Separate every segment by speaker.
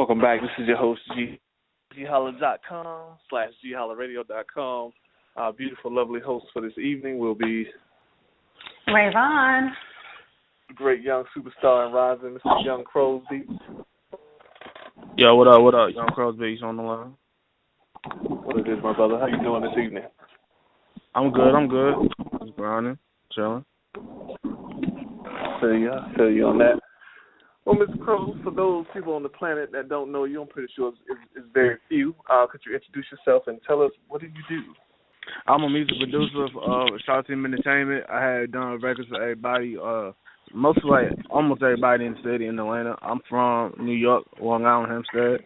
Speaker 1: Welcome back. This is your host, GeHolla.com/GeHollaRadio.com. Our beautiful, lovely host for this evening will be
Speaker 2: Rayvon.
Speaker 1: Great young superstar and rising, Mr. Young Kros Beats.
Speaker 3: Yo, what up, Young Kros Beats on the line.
Speaker 1: What it is, my brother? How you doing this evening?
Speaker 3: I'm good. Just grinding, chilling.
Speaker 1: I feel you on that. Well, Mr. Kros, for those people on the planet that don't know you, I'm pretty sure it's very few. Could you introduce yourself and tell us what do you do?
Speaker 3: I'm a music producer for Shot Team Entertainment. I had done records for everybody, almost everybody in the city in Atlanta. I'm from New York, Long Island, Hempstead.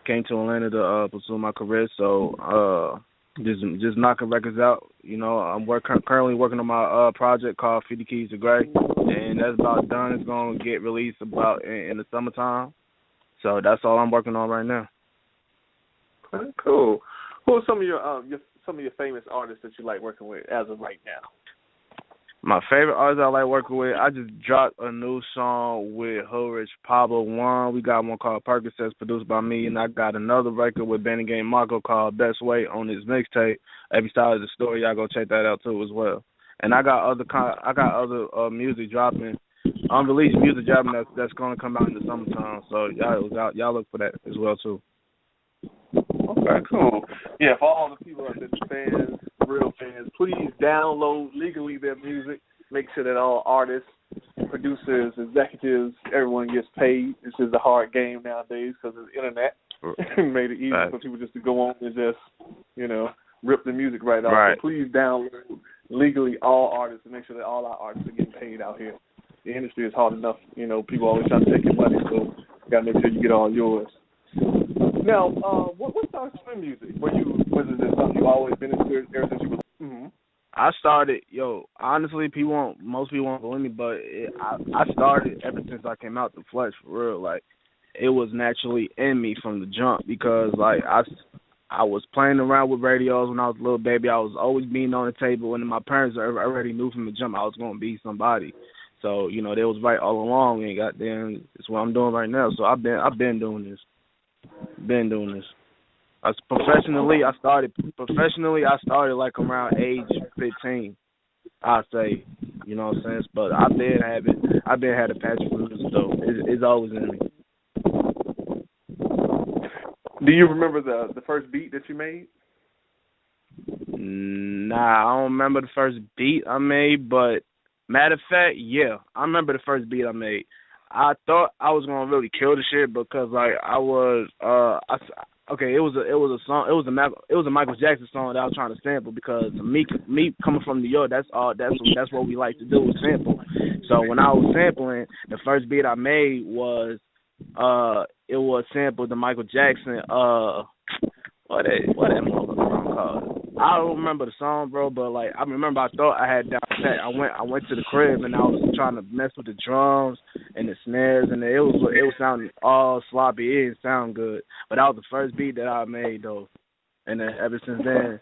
Speaker 3: Came to Atlanta to pursue my career, so just knocking records out. You know, I'm currently working on my project called 50 Keys to Gray, and that's about done. It's going to get released about in the summertime. So that's all I'm working on right now.
Speaker 1: Okay, cool. Who are some of your famous artists that you like working with as of right now?
Speaker 3: My favorite artist I like working with, I just dropped a new song with Hood Pablo One. We got one called Percocets produced by me, and I got another record with Benny Game Migo called Best Way on his mixtape. Every Style is a Story. Y'all go check that out too as well. And I got other music dropping, unreleased music dropping that's gonna come out in the summertime. So y'all look for that as well too.
Speaker 1: Okay, cool. Yeah, for all the people out there, fans, real fans, please download legally their music. Make sure that all artists, producers, executives, everyone gets paid. This is a hard game nowadays because of the internet. It made it easy for people just to go on and just, rip the music right off.
Speaker 3: Right.
Speaker 1: So please download legally all artists and make sure that all our artists are getting paid out here. The industry is hard enough. People always trying to take your money, so you got to make sure you get all yours. Now, what started swim music? Was it something you always been into ever since you was? Mm-hmm.
Speaker 3: I started, honestly, most people won't believe me, but I started ever since I came out the flesh, for real. Like, it was naturally in me from the jump because, like, I was playing around with radios when I was a little baby. I was always being on the table, and my parents already knew from the jump I was going to be somebody. So, they was right all along, and goddamn, it's what I'm doing right now. So I've been doing this. Professionally, I started like around age 15. I say, you know what I'm saying. But I've been had a passion for music though. It's always in me.
Speaker 1: Do you remember the first beat that you made?
Speaker 3: Nah, I don't remember the first beat I made. But matter of fact, yeah, I remember the first beat I made. I thought I was gonna really kill the shit because like I was it was a song, it was a Michael Jackson song that I was trying to sample because me coming from New York, that's what we like to do is sample. So when I was sampling, the first beat I made was it was sampled the Michael Jackson what that motherfucker song called? I don't remember the song, bro, but like I remember I thought I had down pat. I went to the crib and I was trying to mess with the drums and the snares and it was sounding all sloppy. It didn't sound good, but that was the first beat that I made though. And then ever since then,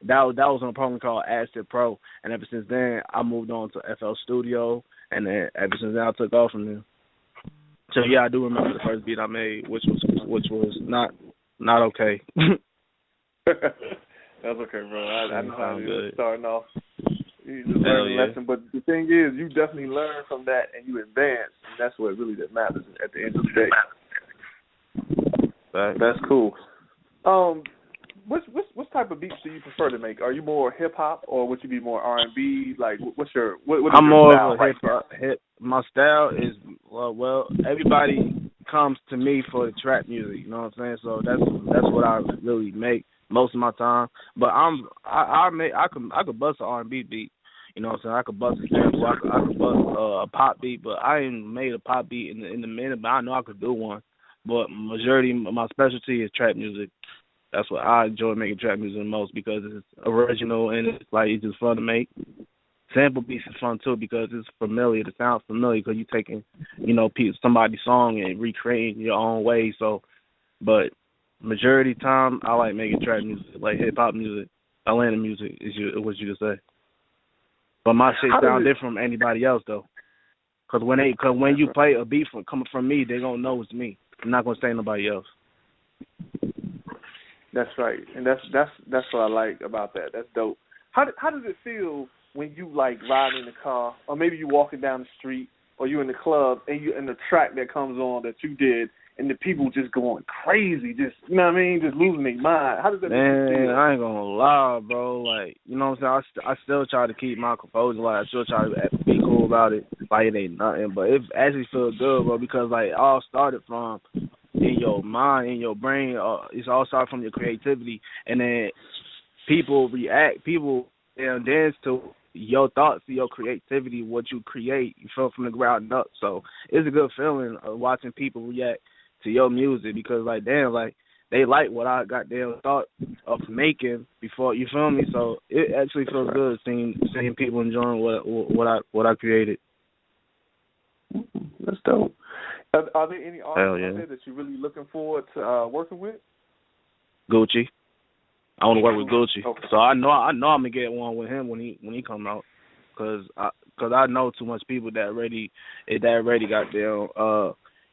Speaker 3: that was on a program called Acid Pro, and ever since then I moved on to FL Studio, and then ever since then I took off from there. So yeah, I do remember the first beat I made, which was not okay.
Speaker 1: That's okay, bro. I know how it is starting off. You just
Speaker 3: Hell
Speaker 1: learn a lesson, but the thing is, you definitely learn from that and you advance, and that's what really that matters at the end of the day. That's cool. What type of beats do you prefer to make? Are you more hip hop or would you be more R&B? Like, what is
Speaker 3: I'm
Speaker 1: your
Speaker 3: more
Speaker 1: style
Speaker 3: of a hip hop. My style is well, everybody comes to me for the trap music. You know what I'm saying? So that's what I really make most of my time. But I could bust an R&B beat. You know what I'm saying? I could bust a sample. I could bust a pop beat. But I ain't made a pop beat in the minute. But I know I could do one. But my specialty is trap music. That's what I enjoy making trap music the most because it's original and it's just fun to make. Sample beats is fun too because it's familiar. It sounds familiar because you're taking, somebody's song and recreating your own way. So, but majority of the time, I like making trap music, like hip hop music, Atlanta music is what you just say. But my shit sound different from anybody else though. Cause when you play a beat coming from me, they gonna know it's me. I'm not gonna say nobody else.
Speaker 1: That's right, and that's what I like about that. That's dope. How does it feel when you like riding in the car, or maybe you walking down the street, or you in the club, and you in the track that comes on that you did, and the people just going crazy, just you know what I mean, just losing their mind. How does that make you feel?
Speaker 3: I ain't gonna lie, bro. Like, you know what I'm saying? I still try to keep my composure. Like, I still try to be cool about it. Like, it ain't nothing. But it actually feels good, bro, because, like, it all started from in your mind, in your brain. It's all started from your creativity. And then people react. People dance to your thoughts, to your creativity, what you create. You feel from the ground up. So it's a good feeling of watching people react to your music because, like, damn, like, they like what I goddamn thought of making before, you feel me? So it actually feels good seeing people enjoying what I created.
Speaker 1: That's dope. Are there any artists out there that you're really looking forward to working with?
Speaker 3: Gucci. I want to work with Gucci. Okay. So I know I'm gonna get one with him when he come out, cause I know too much people that already goddamn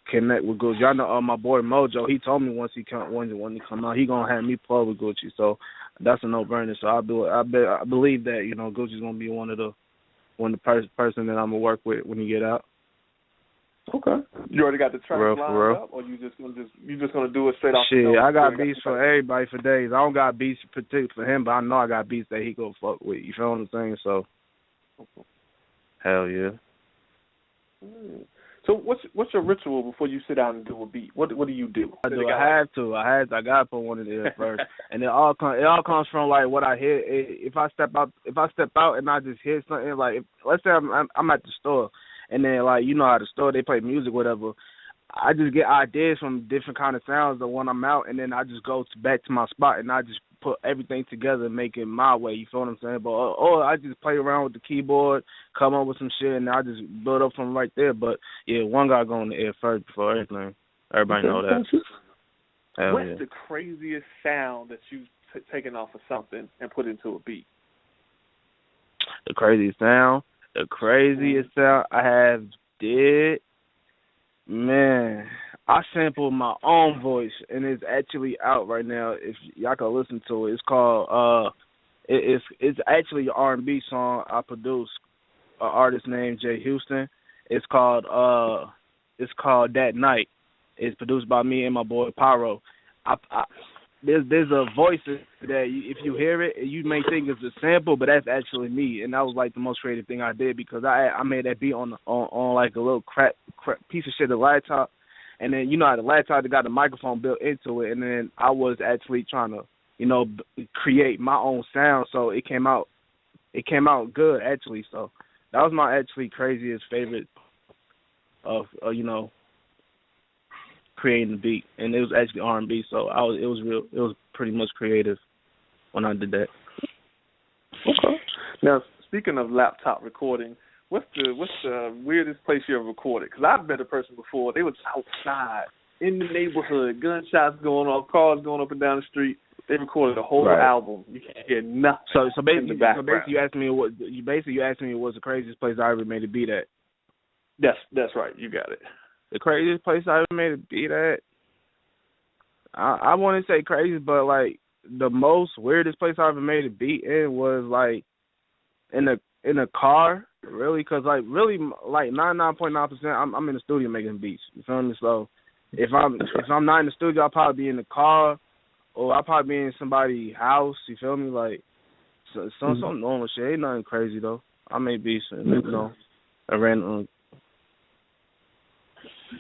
Speaker 3: connect with Gucci. I know my boy Mojo. He told me when he come out, he gonna have me plug with Gucci. So that's a no-brainer. So I believe that Gucci's gonna be one of the person that I'm gonna work with when he get out.
Speaker 1: Okay. You already got the track lined up, or you just gonna do it straight off?
Speaker 3: Shit, I got beats for everybody for days. I don't got beats particular for him, but I know I got beats that he gonna fuck with. You feel what I'm saying? So, hell yeah.
Speaker 1: So what's your ritual before you sit down and do a beat? What do you do?
Speaker 3: I gotta put one in there first, and it all comes from like what I hear. If I step out and I just hear something, like let's say I'm at the store, and then like how the store they play music, whatever. I just get ideas from different kind of sounds of when I'm out, and then I just go back to my spot and I just put everything together and make it my way. You feel what I'm saying? But or I just play around with the keyboard, come up with some shit, and I just build up from right there. But yeah, one guy go on the air first before everything. Everybody know that.
Speaker 1: What's the craziest sound that you've taken off of something and put into a beat?
Speaker 3: The craziest sound I have did. Man, I sampled my own voice, and it's actually out right now. If y'all can listen to it, it's called it's actually an R&B song I produced. An artist named Jay Houston. It's called That Night. It's produced by me and my boy Pyro. There's a voice that if you hear it, you may think it's a sample, but that's actually me, and that was like the most creative thing I did because I made that beat on like a little crap piece of shit, a laptop, and then how the laptop got the microphone built into it, and then I was actually trying to create my own sound, so it came out good actually. So that was my actually craziest favorite of creating the beat, and it was actually R&B, so it was pretty much creative when I did that.
Speaker 1: Okay. Now, speaking of laptop recording, what's the weirdest place you ever recorded? Because I've met a person before. They was outside in the neighborhood, gunshots going off, cars going up and down the street. They recorded a whole album. You can't hear nothing. So basically,
Speaker 3: you asked me what was the craziest place I ever made a beat at.
Speaker 1: That's right. You got it.
Speaker 3: The craziest place I ever made a beat at, I want to say crazy, but like the most weirdest place I ever made a beat in was like in a car, really, because like really like 99.9% I'm in the studio making beats. You feel me? So if I'm not in the studio, I'll probably be in the car, or I'll probably be in somebody's house. You feel me? Like some normal shit. Ain't nothing crazy though. I made beats and a random.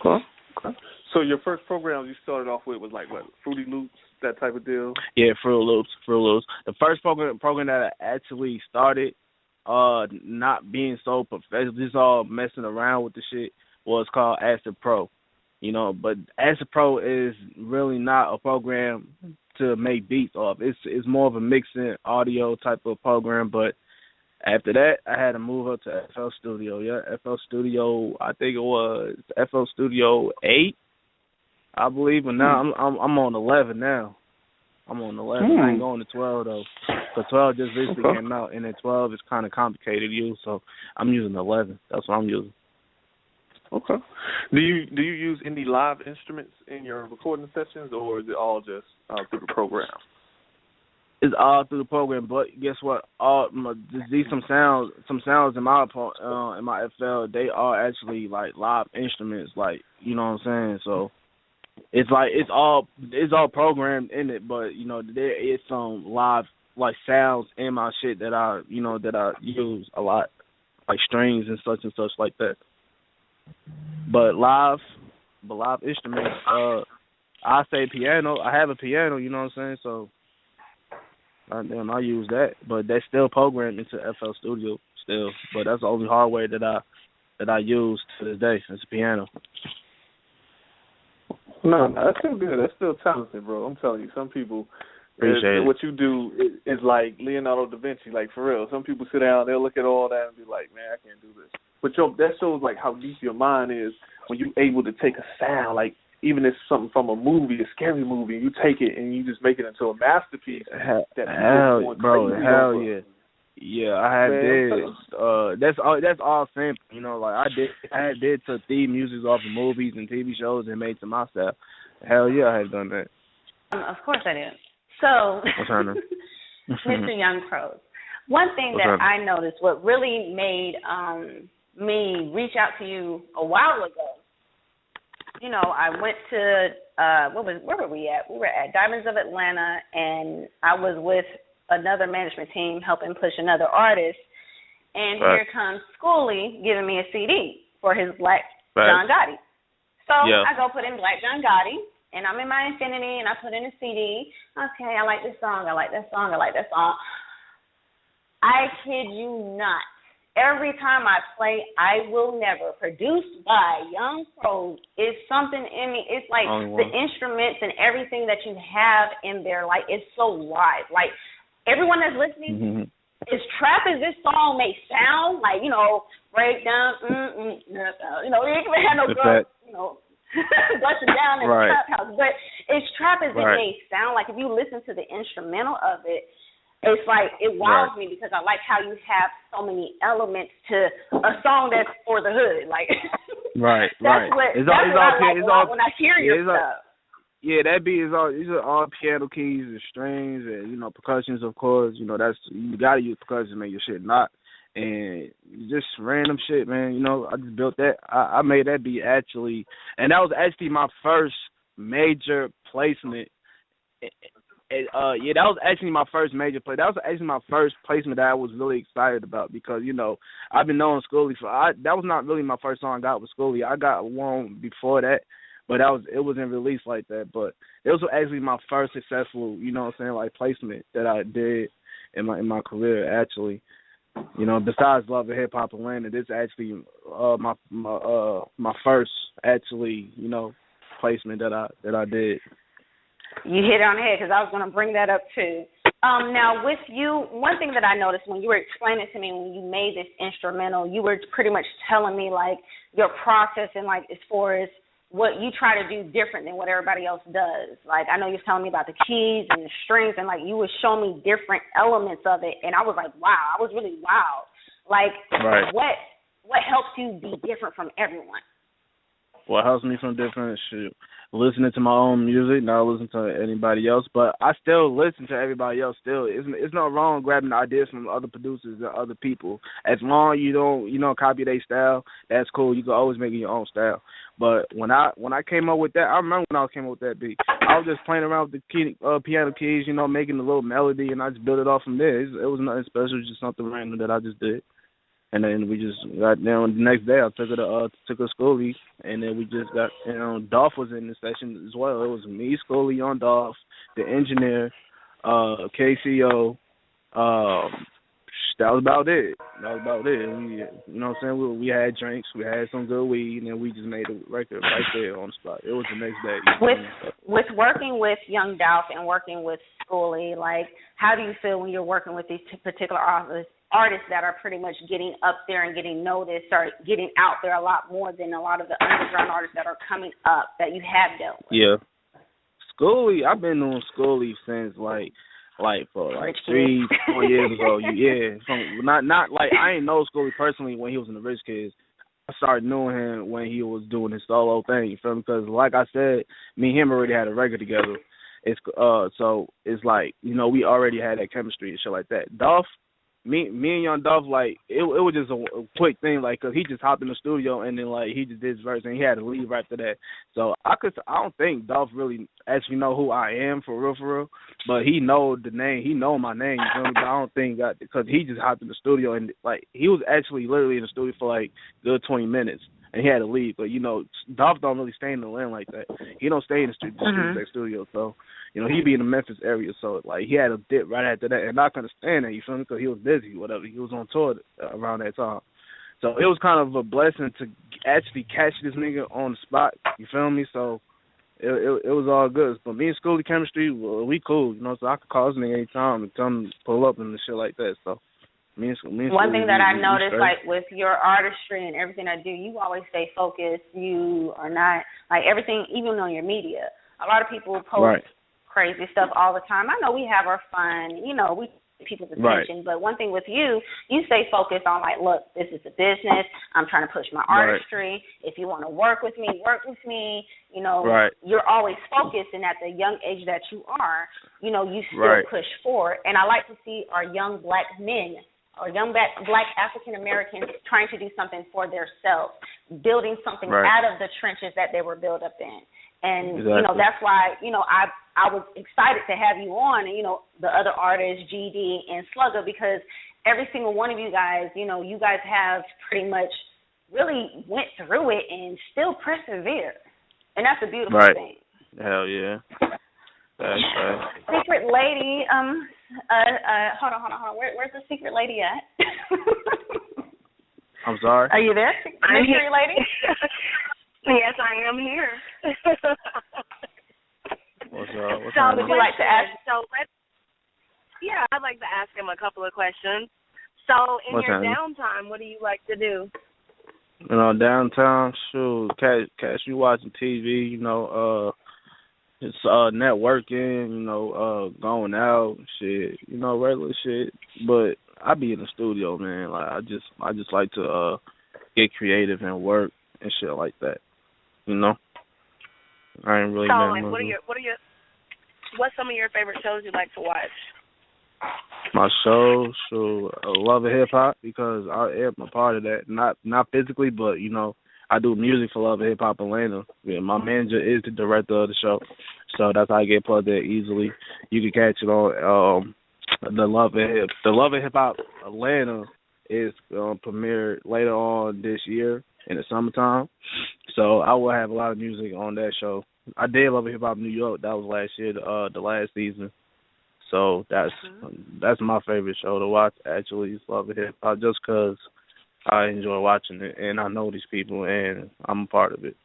Speaker 1: Okay. So your first program you started off with was like what, Fruity Loops, that type of deal?
Speaker 3: Yeah, Fruit Loops. The first program that I actually started, not being so professional, just all messing around with the shit, was called Acid Pro. But Acid Pro is really not a program to make beats off. It's more of a mixing audio type of program, but after that, I had to move up to FL Studio. Yeah, FL Studio. I think it was FL Studio 8, I believe. But now I'm on 11 now. I'm on 11. I ain't going to 12 though. So 12 just recently came out, and then 12 is kind of complicated to use. So I'm using 11. That's what I'm using.
Speaker 1: Okay. Do you use any live instruments in your recording sessions, or is it all just through the program?
Speaker 3: It's all through the program, but guess what? Some sounds in my FL, they are actually like live instruments, like, you know what I'm saying. So it's like it's all programmed in it, but you know there is some live like sounds in my shit that I use a lot, like strings and such like that. But live instruments, I say piano. I have a piano, you know what I'm saying. So I use that, but that's still programmed into FL Studio still. But that's the only hardware that I use to this day. It's a piano.
Speaker 1: No, that's still good. That's still talented, bro. I'm telling you, some people,
Speaker 3: appreciate
Speaker 1: what you do is like Leonardo da Vinci, like for real. Some people sit down, they'll look at all that and be like, man, I can't do this. But that shows like how deep your mind is when you're able to take a sound, like even if it's something from a movie, a scary movie, you take it and you just make it into a masterpiece.
Speaker 3: Hell yeah. Yeah, I did. That's all simple, you know. Like I did took theme music off of movies and TV shows and made to myself. Hell yeah, I have done that.
Speaker 2: Of course I did. So,
Speaker 3: what's her name?
Speaker 2: Mr. Young Kros, one thing that I noticed, what really made me reach out to you a while ago. You know, I went to where were we at? We were at Diamonds of Atlanta, and I was with another management team helping push another artist. And here comes Skooly giving me a CD for his Black John Gotti. So I go put in Black John Gotti, and I'm in my Infinity, and I put in a CD. Okay, I like this song. I like that song. I like that song. I kid you not. Every time I play I Will Never, produced by Young Kros, is something in me. It's like the instruments and everything that you have in there, like, it's so live. Like, everyone that's listening, as trap as this song may sound, like, you know, breakdown, you know, you even have no girls, you know, busting down in the trap house. But as trap as it may sound, like, if you listen to the instrumental of it, it's like it wows me because I like how you have so many elements to a song that's for the hood. Like, that's what I like when I hear your stuff.
Speaker 3: That beat is all. These are all piano keys and strings and, you know, percussions. Of course, you know you gotta use percussion to make your shit not. And just random shit, man. You know, I just built that. I made that beat actually, and that was actually my first major placement. That was actually my first major play. That was actually my first placement that I was really excited about because, you know, I've been knowing Skooly that was not really my first song I got with Skooly. I got one before that, but it wasn't released like that. But it was actually my first successful, you know what I'm saying, like placement that I did in my career actually. You know, besides Love and Hip Hop Atlanta, this actually my first actually, you know, placement that I did.
Speaker 2: You hit it on the head because I was going to bring that up too. Now, with you, one thing that I noticed when you were explaining to me when you made this instrumental, you were pretty much telling me, like, your process and, like, as far as what you try to do different than what everybody else does. Like, I know you were telling me about the keys and the strings and, like, you were showing me different elements of it, and I was like, wow, I was really wowed. Like, what helps you be different from everyone?
Speaker 3: What helps me from different shit? Listening to my own music, not listening to anybody else, but I still listen to everybody else still. It's not wrong grabbing ideas from other producers and other people. As long as you don't copy their style, that's cool. You can always make it your own style. But when I came up with that, I remember when I came up with that beat, I was just playing around with the piano keys, you know, making a little melody, and I just built it off from there. It was nothing special, just something random that I just did. And then we just got down the next day. I took her to Skooly, and then we just got, you know, Dolph was in the session as well. It was me, Skooly, on Dolph, the engineer, KCO. That was about it. We, you know what I'm saying? We had drinks, we had some good weed, and then we just made a record right there on the spot. It was the next day.
Speaker 2: With working with Young Dolph and working with Skooly, like, how do you feel when you're working with these particular artists that are pretty much getting up there and getting noticed or getting out there a lot more than a lot of the underground artists that are coming up that you have dealt with?
Speaker 3: Yeah. Skooly, I've been on Skooly since like for 3-4 years ago. Not like I ain't know Skooly personally when he was in the Rich Kids. started knowing him when he was doing his solo thing. You feel me? Because like I said, me and him already had a record together. It's so it's like, you know, we already had that chemistry and shit like that. Dolph, me and Young Dolph, like it was just a quick thing, like, cause he just hopped in the studio and then like he just did his verse and he had to leave right after that. So I don't think Dolph really actually know who I am for real, but he know the name, he know my name. You feel me? But I don't think that because he just hopped in the studio and like he was actually literally in the studio for like good 20 minutes. And he had to leave, but you know, Dolph don't really stay in the land like that. He don't stay in the studio, so you know he be in the Memphis area. So like he had a dip right after that, and I couldn't stand that. You feel me? Because he was busy, whatever. He was on tour around that time, so it was kind of a blessing to actually catch this nigga on the spot. You feel me? So it was all good. But me and Skooly chemistry, well, we cool. You know, so I could call this nigga anytime and tell him to pull up and shit like that. So.
Speaker 2: One thing that I noticed, like, with your artistry and everything I do, you always stay focused. You are not, like, everything, even on your media. A lot of people post crazy stuff all the time. I know we have our fun, you know, we get people's attention, but one thing with you stay focused on, like, look, this is a business. I'm trying to push my artistry. If you want to work with me, You know, you're always focused, and at the young age that you are, you know, you still push forward. And I like to see our young black men or young black African Americans trying to do something for themselves, building something out of the trenches that they were built up in. And, you know, that's why, you know, I was excited to have you on, and, you know, the other artists, GD and Slugger, because every single one of you guys, you know, you guys have pretty much really went through it and still persevere. And that's a beautiful thing.
Speaker 3: Hell yeah. That's right.
Speaker 2: Secret lady, hold on. Where's the secret lady at?
Speaker 3: I'm sorry?
Speaker 2: Are you there? Mystery lady?
Speaker 4: Yes, I am here.
Speaker 3: What's
Speaker 2: would you like to ask?
Speaker 4: I'd like to ask him a couple of questions. So, in your downtime, what do you like to do?
Speaker 3: You know, downtown, shoot, catch you watching TV, you know, it's networking, you know, going out, shit, you know, regular shit. But I be in the studio, man. Like I just like to get creative and work and shit like that. You know, I ain't really.
Speaker 4: So, like, what's some of your favorite shows you like to watch?
Speaker 3: My show, Love and Hip Hop, because I am a part of that. Not physically, but you know, I do music for Love and Hip Hop Atlanta. Yeah, my manager is the director of the show, so that's how I get plugged in easily. You can catch it on the Love and Hip Hop Atlanta is premiered later on this year in the summertime. So I will have a lot of music on that show. I did Love and Hip Hop New York. That was last year, the last season. So that's my favorite show to watch, actually, is Love and Hip Hop, just because I enjoy watching it, and I know these people, and I'm a part of it.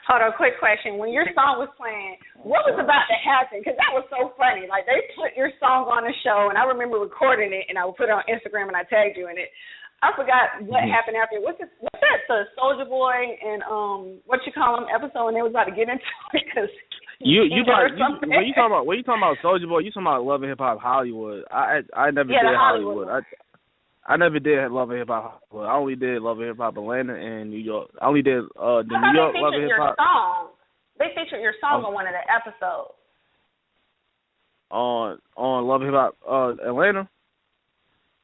Speaker 2: Hold on, quick question. When your song was playing, what was about to happen? Because that was so funny. Like, they put your song on the show, and I remember recording it, and I would put it on Instagram, and I tagged you in it. I forgot what happened after. What's that, the Soulja Boy and what you call him episode, and they was about to get into it because
Speaker 3: when you talking about Soulja Boy, you talking about Love and Hip Hop Hollywood. I never did Hollywood. I never did Love and Hip Hop Hollywood. I only did Love and Hip Hop Atlanta and New York. I only did the New York Love and Hip Hop.
Speaker 2: They featured your song on one of the episodes.
Speaker 3: On Love and Hip Hop Atlanta.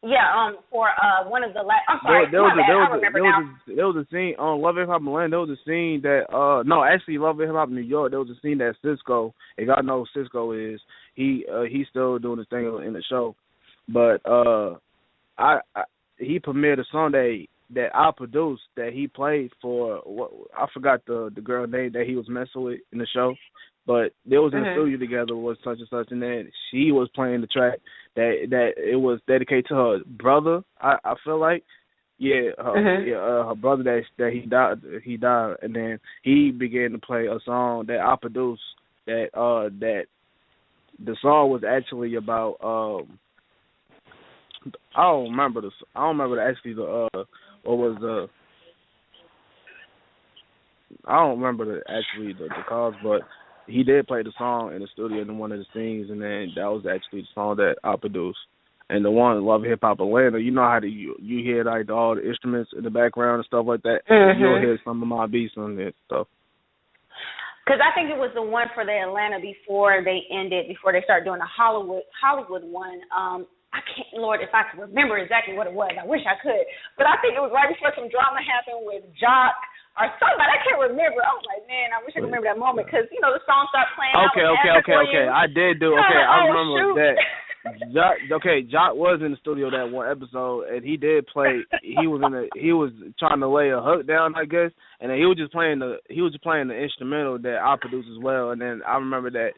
Speaker 2: Yeah, for one of the last. I'm sorry,
Speaker 3: there was a scene on Love and Hip Hop Atlanta. There was a scene that actually Love and Hip Hop New York. There was a scene that Cisco, if y'all know who Cisco is, he's still doing his thing in the show, but he premiered a song that I produced that he played for. I forgot the girl name that he was messing with in the show. But they was in the studio together with such and such, and then she was playing the track that it was dedicated to her brother. I feel like, her brother that he died, and then he began to play a song that I produced. That the song was actually about. I don't remember actually the what was the. I don't remember the cause, but he did play the song in the studio in one of the scenes, and then that was actually the song that I produced. And the one Love Hip Hop Atlanta, you know how you hear like all the instruments in the background and stuff like that. You'll hear some of my beats on that stuff.
Speaker 2: Because I think it was the one for the Atlanta before they started doing the Hollywood one. I can't, Lord, if I could remember exactly what it was. I wish I could. But I think it was right before some drama happened with Jock or somebody. I can't remember. I was like, man, I wish I could remember that moment because, the song started playing.
Speaker 3: Okay. I did do. Okay, I remember
Speaker 2: shoot.
Speaker 3: that. Jock was in the studio that one episode, and he did play. He was trying to lay a hook down, I guess, and then he was just playing the instrumental that I produced as well. And then I remember that.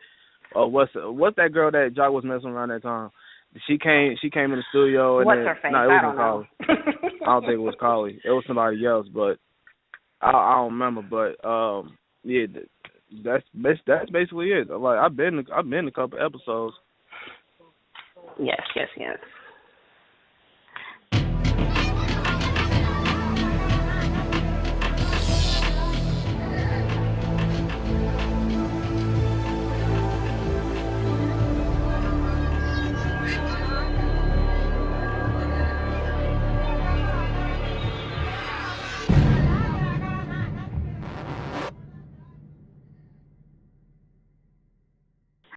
Speaker 3: What's that girl that Jock was messing around that time? She came in the studio. And
Speaker 2: what's her face?
Speaker 3: No, it wasn't
Speaker 2: Carly.
Speaker 3: I don't think it was Carly. It was somebody else, but I don't remember. But yeah, that's basically it. Like I've been a couple episodes.
Speaker 2: Yes.